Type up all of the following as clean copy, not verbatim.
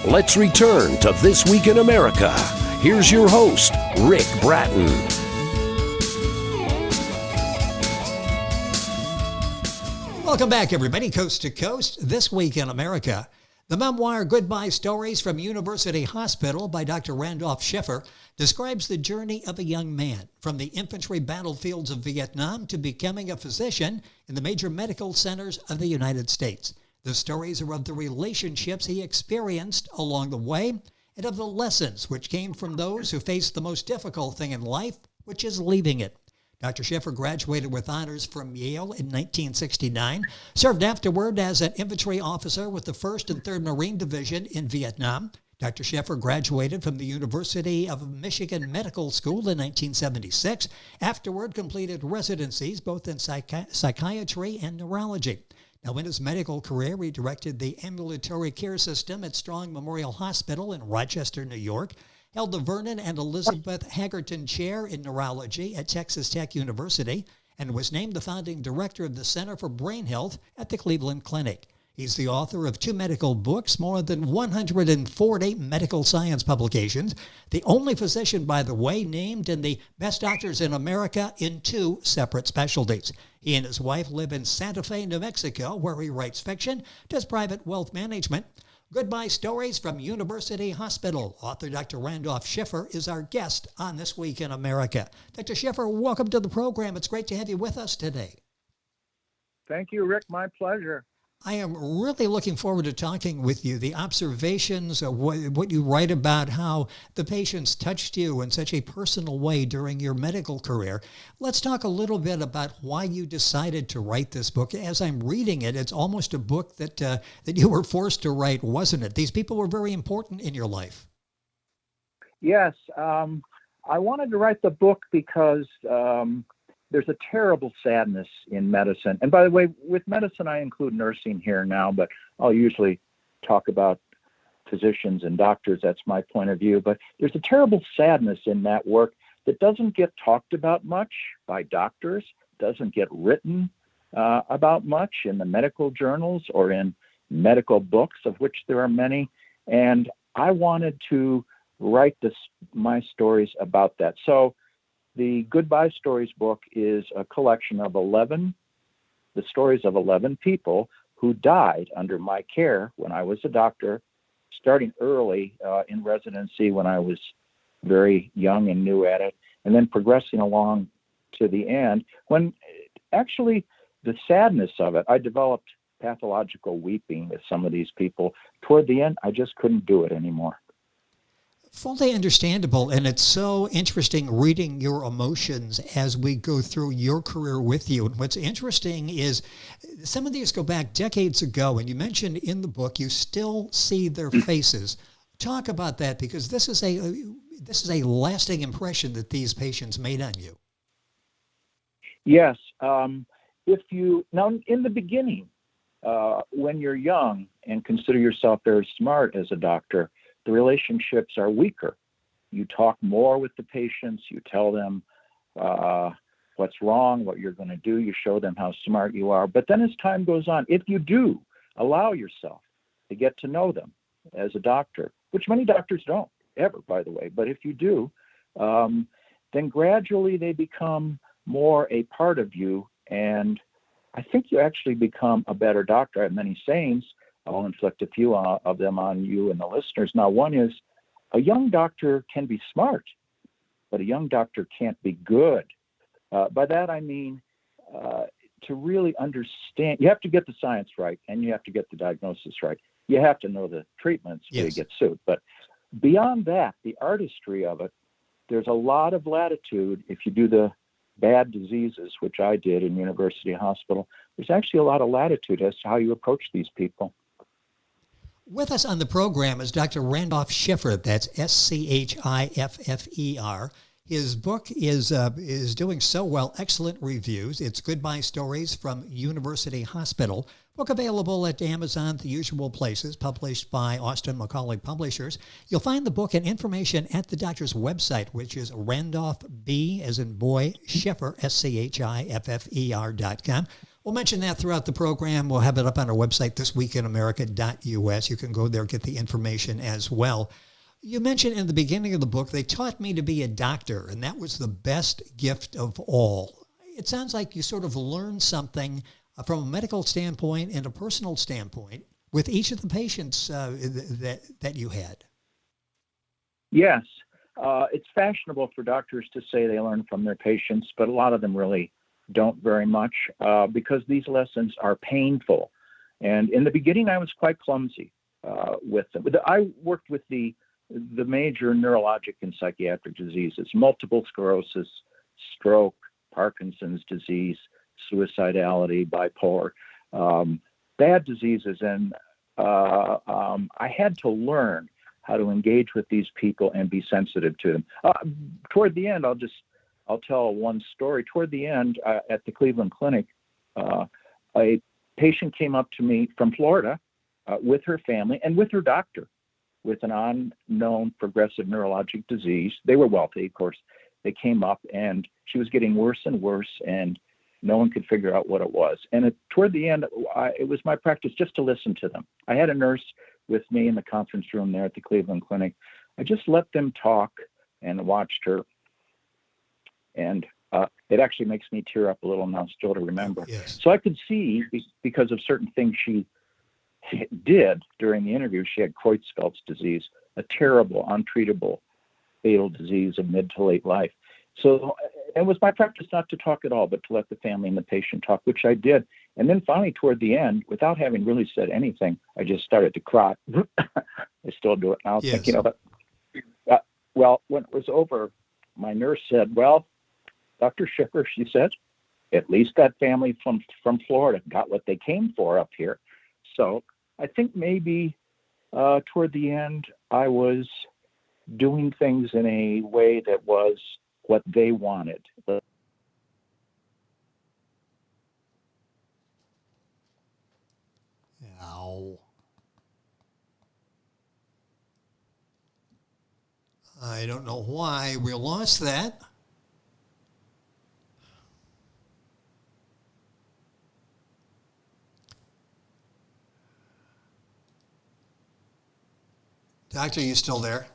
Let's return to This Week in America. Here's your host, Rick Bratton. Welcome back, everybody, coast to coast. This Week in America. The memoir Goodbye Stories from University Hospital by Dr. Randolph Schiffer describes the journey of a young man from the infantry battlefields of Vietnam to becoming a physician in the major medical centers of the United States. The stories are of the relationships he experienced along the way and of the lessons which came from those who faced the most difficult thing in life, which is leaving it. Dr. Schiffer graduated with honors from Yale in 1969, served afterward as an infantry officer with the 1st and 3rd Marine Division in Vietnam. Dr. Schiffer graduated from the University of Michigan Medical School in 1976, afterward completed residencies both in psychiatry and neurology. Now, in his medical career, he directed the Ambulatory Care System at Strong Memorial Hospital in Rochester, New York, held the Vernon and Elizabeth Haggerton Chair in Neurology at Texas Tech University, and was named the founding director of the Center for Brain Health at the Cleveland Clinic. He's the author of 2 medical books, more than 140 medical science publications, the only physician, by the way, named in the Best Doctors in America in 2 separate specialties. He and his wife live in Santa Fe, New Mexico, where he writes fiction, does private wealth management. Goodbye Stories from University Hospital. Author Dr. Randolph Schiffer is our guest on This Week in America. Dr. Schiffer, welcome to the program. It's great to have you with us today. Thank you, Rick. My pleasure. I am really looking forward to talking with you. The observations, what you write about how the patients touched you in such a personal way during your medical career. Let's talk a little bit about why you decided to write this book. As I'm reading it, it's almost a book that you were forced to write, wasn't it? These people were very important in your life. Yes. I wanted to write the book because there's a terrible sadness in medicine. And by the way, with medicine, I include nursing here now, but I'll usually talk about physicians and doctors. That's my point of view. But there's a terrible sadness in that work that doesn't get talked about much by doctors, doesn't get written about much in the medical journals or in medical books, of which there are many. And I wanted to write my stories about that. So the Goodbye Stories book is a collection of the stories of 11 people who died under my care when I was a doctor, starting early in residency when I was very young and new at it, and then progressing along to the end when actually the sadness of it, I developed pathological weeping with some of these people. Toward the end, I just couldn't do it anymore. Fully understandable, and it's so interesting reading your emotions as we go through your career with you. And what's interesting is some of these go back decades ago, and you mentioned in the book you still see their faces. Talk about that, because this is a lasting impression that these patients made on you. Yes. Now, in the beginning, when you're young and consider yourself very smart as a doctor, the relationships are weaker. You talk more with the patients. You tell them what's wrong, what you're going to do. You show them how smart you are. But then as time goes on, if you do allow yourself to get to know them as a doctor, which many doctors don't ever, by the way, but if you do, then gradually they become more a part of you. And I think you actually become a better doctor. I have many sayings. I'll inflict a few of them on you and the listeners. Now, one is a young doctor can be smart, but a young doctor can't be good. By that, I mean to really understand, you have to get the science right and you have to get the diagnosis right. You have to know the treatments before you get sued. But beyond that, the artistry of it, there's a lot of latitude if you do the bad diseases, which I did in University Hospital. There's actually a lot of latitude as to how you approach these people. With us on the program is Dr. Randolph Schiffer. That's Schiffer. His book is doing so well, excellent reviews. It's Goodbye Stories from University Hospital. Book available at Amazon, the usual places, published by Austin Macaulay Publishers. You'll find the book and information at the doctor's website, which is Randolph B, as in boy, Schiffer, Schiffer.com. We'll mention that throughout the program. We'll have it up on our website, thisweekinamerica.us. You can go there, get the information as well. You mentioned in the beginning of the book, they taught me to be a doctor, and that was the best gift of all. It sounds like you sort of learned something from a medical standpoint and a personal standpoint with each of the patients that you had. Yes. It's fashionable for doctors to say they learn from their patients, but a lot of them really don't very much because these lessons are painful. And in the beginning, I was quite clumsy with them. I worked with the major neurologic and psychiatric diseases: multiple sclerosis, stroke, Parkinson's disease, suicidality, bipolar, bad diseases. And I had to learn how to engage with these people and be sensitive to them. Toward the end, I'll tell one story. Toward the end, at the Cleveland Clinic, a patient came up to me from Florida with her family and with her doctor with an unknown progressive neurologic disease. They were wealthy, of course. They came up, and she was getting worse and worse, and no one could figure out what it was. And toward the end, it was my practice just to listen to them. I had a nurse with me in the conference room there at the Cleveland Clinic. I just let them talk and watched her. And it actually makes me tear up a little now still to remember. Yes. So I could see, because of certain things she did during the interview, she had Creutzfeldt's disease, a terrible, untreatable, fatal disease of mid to late life. So it was my practice not to talk at all, but to let the family and the patient talk, which I did. And then finally, toward the end, without having really said anything, I just started to cry. I still do it now, Yes. thinking of it. Well, when it was over, my nurse said, "Well, Dr. Schiffer," she said, "at least that family from Florida got what they came for up here." So I think maybe toward the end, I was doing things in a way that was what they wanted. Ow. I don't know why we lost that. Doctor, you still there?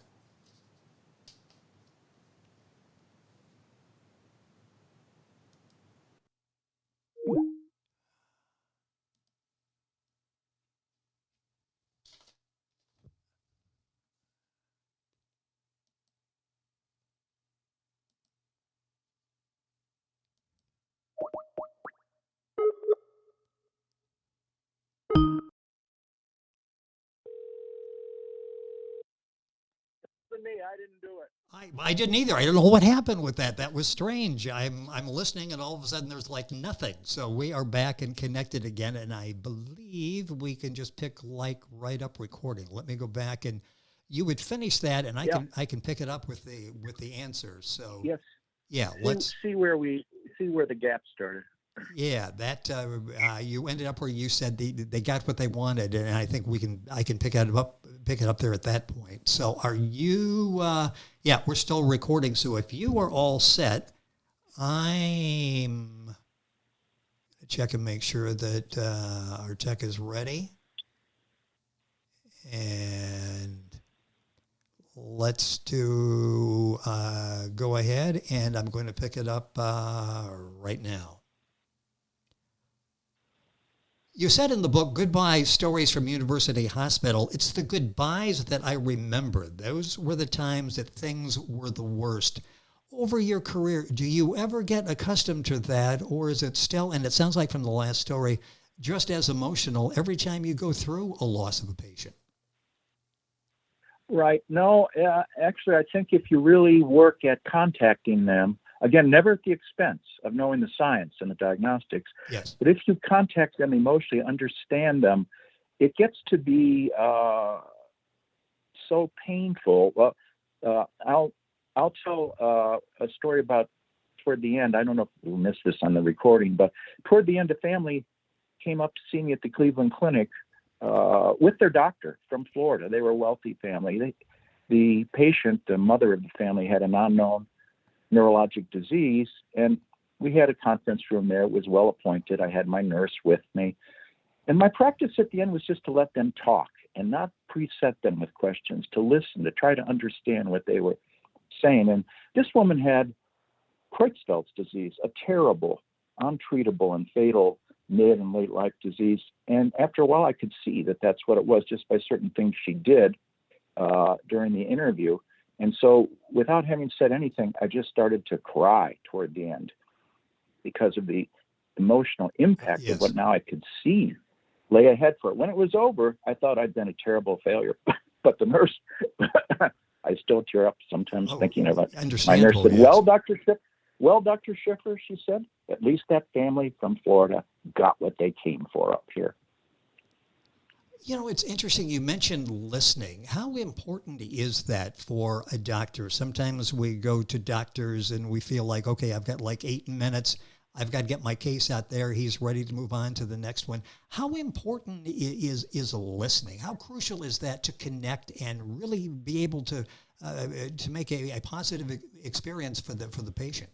Me, I didn't do it. I didn't either. I don't know what happened with that. That was strange. I'm listening, and all of a sudden there's like nothing. So we are back and connected again, and I believe we can just pick like right up recording. Let me go back, and you would finish that, and I can pick it up with the answers. So Yes. yeah, let's see where the gap started. Yeah, that you ended up where you said they got what they wanted, and I think I can pick it up there at that point. So are you? Yeah, we're still recording. So if you are all set, I'm check and make sure that our tech is ready, and let's go ahead, and I'm going to pick it up right now. You said in the book, Goodbye Stories from University Hospital, it's the goodbyes that I remember. Those were the times that things were the worst. Over your career, do you ever get accustomed to that, or is it still, and it sounds like from the last story, just as emotional every time you go through a loss of a patient? Right. No, actually, I think if you really work at contacting them, again, never at the expense of knowing the science and the diagnostics. Yes. But if you contact them emotionally, understand them, it gets to be so painful. Well, I'll tell a story about toward the end. I don't know if we'll miss this on the recording, but toward the end, a family came up to see me at the Cleveland Clinic with their doctor from Florida. They were a wealthy family. The patient, the mother of the family, had an unknown neurologic disease, and we had a conference room there. It was well appointed. I had my nurse with me. And my practice at the end was just to let them talk and not preset them with questions, to listen, to try to understand what they were saying. And this woman had Creutzfeldt's disease, a terrible, untreatable, and fatal mid and late life disease. And after a while, I could see that that's what it was just by certain things she did during the interview. And so without having said anything, I just started to cry toward the end because of the emotional impact Yes. of what now I could see lay ahead for it. When it was over, I thought I'd been a terrible failure. But the nurse, I still tear up sometimes thinking of it. My nurse said, yes. Well, Dr. Schiffer, she said, at least that family from Florida got what they came for up here. You know, it's interesting. You mentioned listening. How important is that for a doctor? Sometimes we go to doctors and we feel like, okay, I've got like 8 minutes. I've got to get my case out there. He's ready to move on to the next one. How important is listening? How crucial is that to connect and really be able to make a positive experience for the patient?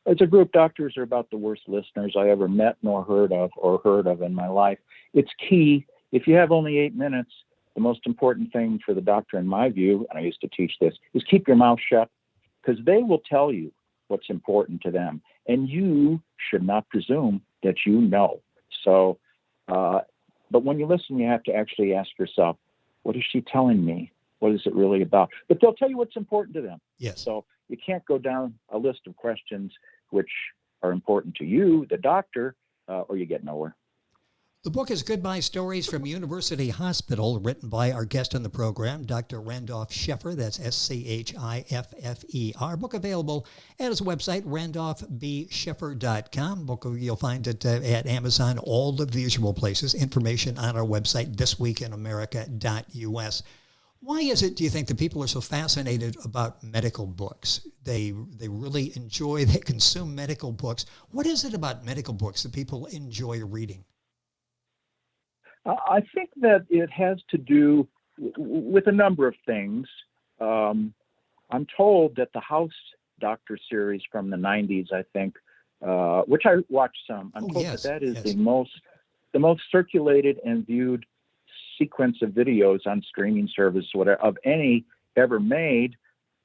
As a group, doctors are about the worst listeners I ever met nor heard of in my life. It's key. If you have only 8 minutes, the most important thing for the doctor, in my view, and I used to teach this, is keep your mouth shut, because they will tell you what's important to them. And you should not presume that you know. So, but when you listen, you have to actually ask yourself, what is she telling me? What is it really about? But they'll tell you what's important to them. Yes. So you can't go down a list of questions which are important to you, the doctor, or you get nowhere. The book is Goodbye Stories from University Hospital, written by our guest on the program, Dr. Randolph Schiffer. That's Schiffer. Book available at his website, randolphbschiffer.com. Book, you'll find it at Amazon, all of the usual places. Information on our website, thisweekinamerica.us. Why is it, do you think, that people are so fascinated about medical books? They really enjoy, they consume medical books. What is it about medical books that people enjoy reading? I think that it has to do with a number of things. I'm told that the House Doctor series from the 90s, I think, which I watched some, I'm told that is the most circulated and viewed sequence of videos on streaming service, whatever, of any ever made.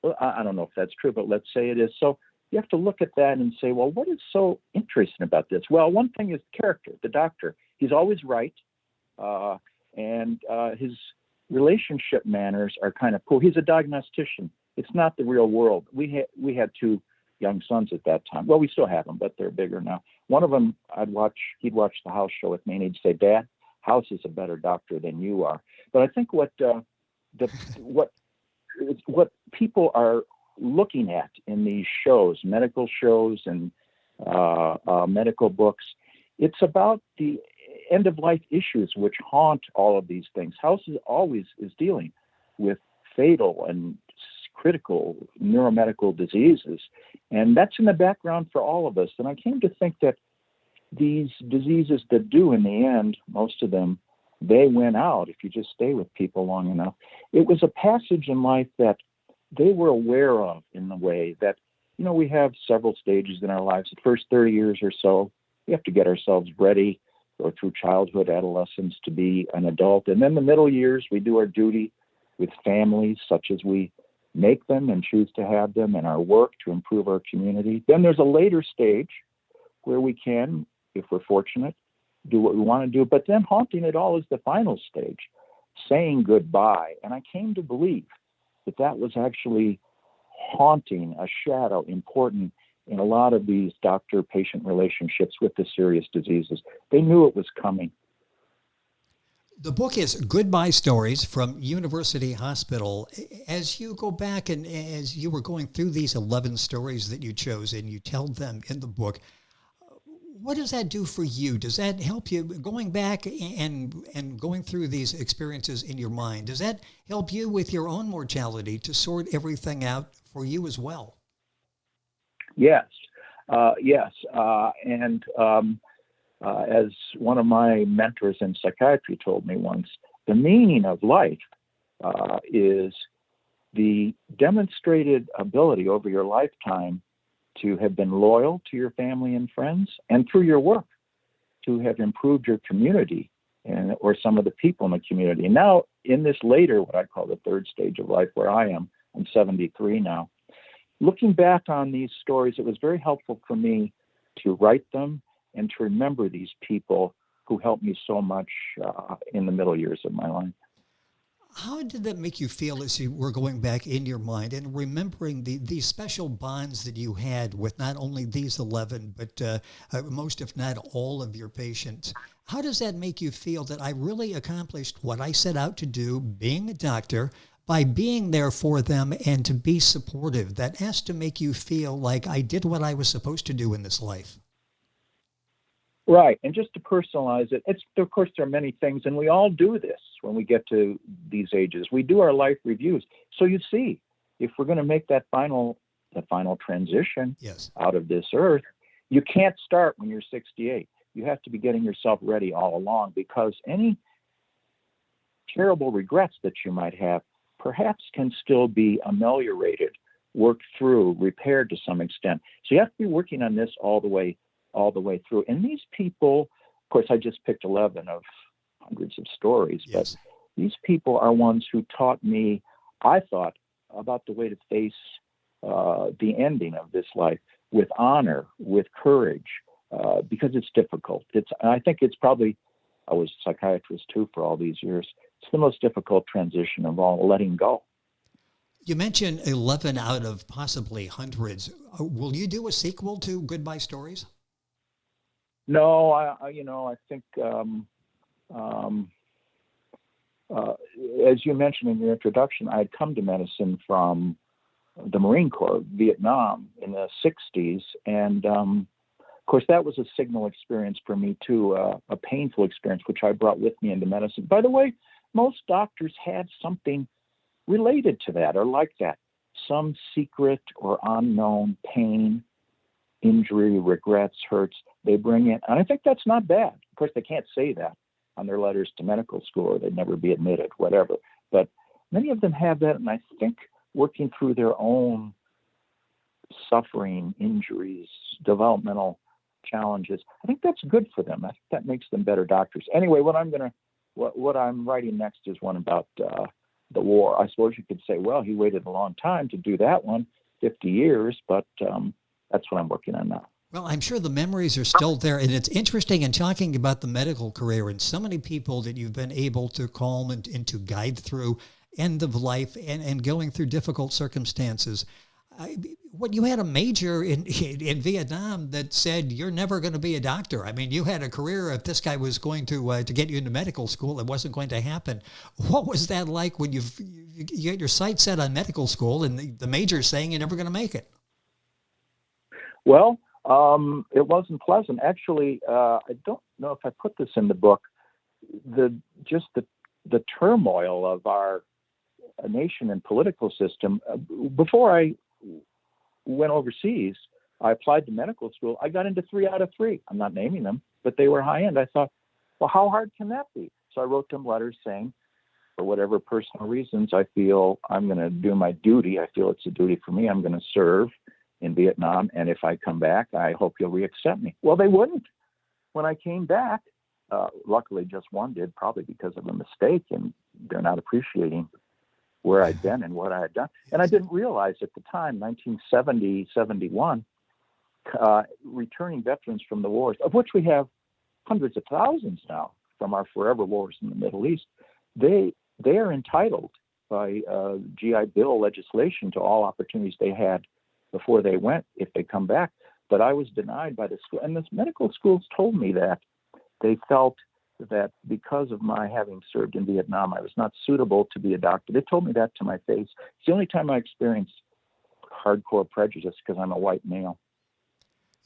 Well, I don't know if that's true, but let's say it is. So you have to look at that and say, well, what is so interesting about this? Well, one thing is character, the doctor. He's always right. And his relationship manners are kind of cool. He's a diagnostician. It's not the real world. We had two young sons at that time. Well, we still have them, but they're bigger now. One of them, he'd watch the House show with me, and he'd say, Dad, House is a better doctor than you are. But I think what people are looking at in these shows, medical shows and medical books, it's about the end-of-life issues which haunt all of these things. House always is dealing with fatal and critical neuromedical diseases, and that's in the background for all of us. And I came to think that these diseases that do, in the end, most of them, they win out if you just stay with people long enough. It was a passage in life that they were aware of, in the way that, we have several stages in our lives. The first 30 years or so, we have to get ourselves ready, go through childhood, adolescence to be an adult. And then the middle years, we do our duty with families, such as we make them and choose to have them, and our work to improve our community. Then there's a later stage where we can, if we're fortunate, do what we want to do. But then haunting it all is the final stage, saying goodbye. And I came to believe that was actually haunting, a shadow, important in a lot of these doctor-patient relationships with the serious diseases. They knew it was coming. The book is Goodbye Stories from University Hospital. As you go back and as you were going through these 11 stories that you chose and you tell them in the book, what does that do for you? Does that help you going back and going through these experiences in your mind? Does that help you with your own mortality to sort everything out for you as well? Yes. As one of my mentors in psychiatry told me once, the meaning of life is the demonstrated ability over your lifetime to have been loyal to your family and friends, and through your work to have improved your community or some of the people in the community. And now in this later, what I call the third stage of life where I am, I'm 73 now, looking back on these stories, it was very helpful for me to write them and to remember these people who helped me so much in the middle years of my life. How did that make you feel as you were going back in your mind and remembering these special bonds that you had with not only these 11, but most, if not all, of your patients? How does that make you feel that I really accomplished what I set out to do, being a doctor, by being there for them and to be supportive? That has to make you feel like I did what I was supposed to do in this life. Right. And just to personalize it, of course, there are many things, and we all do this when we get to these ages. We do our life reviews. So you see, if we're going to make that final transition out of this earth, you can't start when you're 68. You have to be getting yourself ready all along, because any terrible regrets that you might have perhaps can still be ameliorated, worked through, repaired to some extent. So you have to be working on this all the way through. And these people, of course, I just picked 11 of hundreds of stories, but these people are ones who taught me, I thought, about the way to face the ending of this life with honor, with courage, because it's difficult. I think it's probably, I was a psychiatrist too for all these years. It's the most difficult transition of all, letting go. You mentioned 11 out of possibly hundreds. Will you do a sequel to Goodbye Stories? No, I think, as you mentioned in your introduction, I had come to medicine from the Marine Corps, Vietnam, in the 60s. And, of course, that was a signal experience for me, too, a painful experience, which I brought with me into medicine. By the way, most doctors had something related to that or like that, some secret or unknown pain, injury, regrets, hurts they bring in. And I think that's not bad. Of course, they can't say that on their letters to medical school, or they'd never be admitted, whatever. But many of them have that, and I think working through their own suffering, injuries, developmental challenges, I think that's good for them. I think that makes them better doctors. Anyway, what I'm writing next is one about the war. I suppose you could say, well, he waited a long time to do that one, 50 years, but that's what I'm working on now. Well, I'm sure the memories are still there, and it's interesting in talking about the medical career and so many people that you've been able to calm and to guide through end of life and going through difficult circumstances. What you had a major in Vietnam that said you're never going to be a doctor. I mean, you had a career. If this guy was going to get you into medical school, it wasn't going to happen. What was that like when you get your sights set on medical school and the major saying you're never going to make it? Well, it wasn't pleasant. Actually, I don't know if I put this in the book. The turmoil of our nation and political system. Before I went overseas, I applied to medical school. I got into 3 out of 3. I'm not naming them, but they were high end. I thought, well, how hard can that be? So I wrote them letters saying, for whatever personal reasons, I feel I'm going to do my duty. I feel it's a duty for me. I'm going to serve in Vietnam, and if I come back, I hope you'll reaccept me. Well, they wouldn't. When I came back, luckily just one did, probably because of a mistake, and they're not appreciating where I'd been and what I had done. And I didn't realize at the time, 1970, 71, returning veterans from the wars, of which we have hundreds of thousands now from our forever wars in the Middle East, they are entitled by GI Bill legislation to all opportunities they had before they went if they come back. But I was denied by the school. And the medical schools told me that they felt that because of my having served in Vietnam, I was not suitable to be a doctor. They told me that to my face. It's the only time I experienced hardcore prejudice because I'm a white male.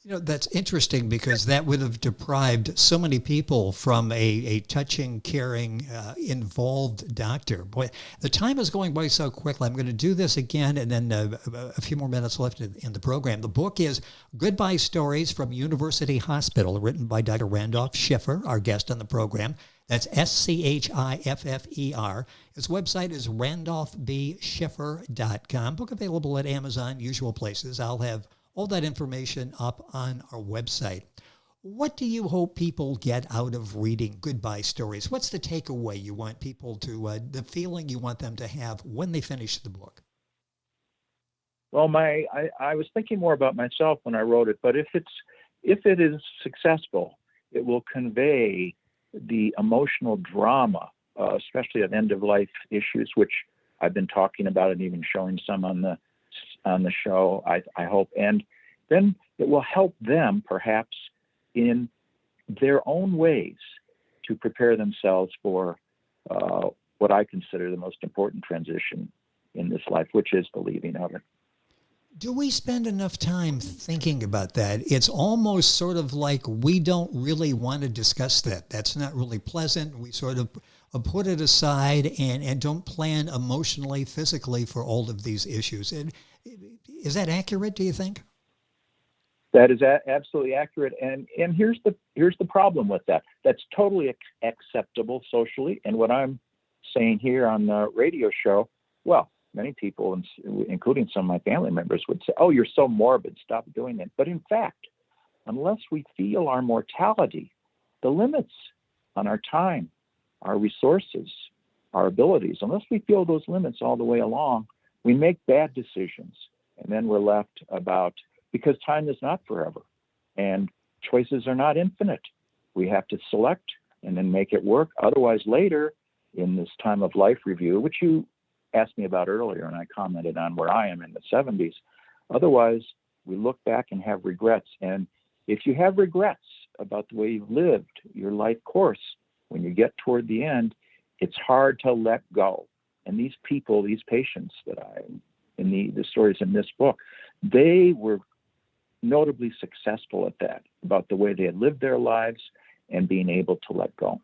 You know, that's interesting because that would have deprived so many people from a touching, caring, involved doctor. Boy, the time is going by so quickly. I'm going to do this again and then a few more minutes left in the program. The book is Goodbye Stories from University Hospital, written by Dr. Randolph Schiffer, our guest on the program. That's Schiffer. His website is randolphbschiffer.com. Book available at Amazon, usual places. I'll have all that information up on our website. What do you hope people get out of reading Goodbye Stories? What's the takeaway you want people to, the feeling you want them to have when they finish the book? Well, I was thinking more about myself when I wrote it, but if it is successful, it will convey the emotional drama, especially of end-of-life issues, which I've been talking about and even showing some on the show, I hope. And then it will help them, perhaps, in their own ways to prepare themselves for what I consider the most important transition in this life, which is the leaving of it. Do we spend enough time thinking about that? It's almost sort of like we don't really want to discuss that. That's not really pleasant. We sort of put it aside and don't plan emotionally, physically for all of these issues. And is that accurate, do you think? That is absolutely accurate, and here's the problem with that. That's totally acceptable socially, and what I'm saying here on the radio show, well, many people, including some of my family members, would say, "Oh, you're so morbid. Stop doing it." But in fact, unless we feel our mortality, the limits on our time, our resources, our abilities, unless we feel those limits all the way along, we make bad decisions, and then we're left because time is not forever and choices are not infinite. We have to select and then make it work. Otherwise, later in this time of life review, which you asked me about earlier and I commented on where I am in the 70s, otherwise we look back and have regrets. And if you have regrets about the way you've lived your life course, when you get toward the end, it's hard to let go. And these people, these patients in the stories in this book, they were notably successful at that, about the way they had lived their lives and being able to let go.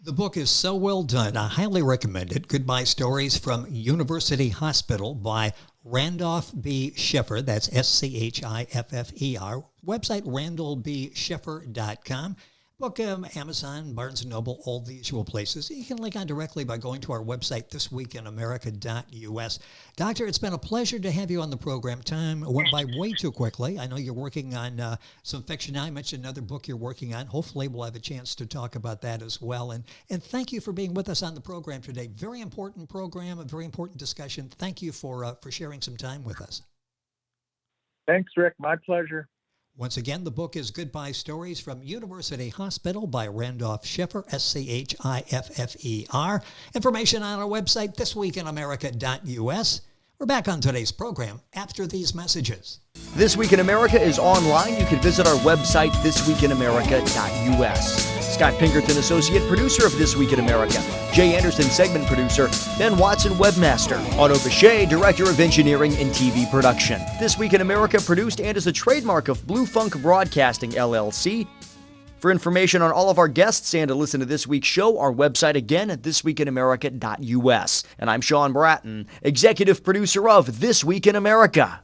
The book is so well done. I highly recommend it. Goodbye Stories from University Hospital by Randolph B. Schiffer. That's Schiffer. Website, randallbschiffer.com. Book, Amazon, Barnes & Noble, all the usual places. You can link on directly by going to our website, thisweekinamerica.us. Doctor, it's been a pleasure to have you on the program. Time went by way too quickly. I know you're working on some fiction. I mentioned another book you're working on. Hopefully we'll have a chance to talk about that as well. And thank you for being with us on the program today. Very important program, a very important discussion. Thank you for sharing some time with us. Thanks, Rick. My pleasure. Once again, the book is Goodbye Stories from University Hospital by Randolph Schiffer, Schiffer. Information on our website, thisweekinamerica.us. We're back on today's program after these messages. This Week in America is online. You can visit our website, thisweekinamerica.us. Scott Pinkerton, Associate Producer of This Week in America. Jay Anderson, Segment Producer. Ben Watson, Webmaster. Otto Bechet, Director of Engineering and TV Production. This Week in America produced and is a trademark of Blue Funk Broadcasting, LLC. For information on all of our guests and to listen to this week's show, our website again at thisweekinamerica.us. And I'm Sean Bratton, Executive Producer of This Week in America.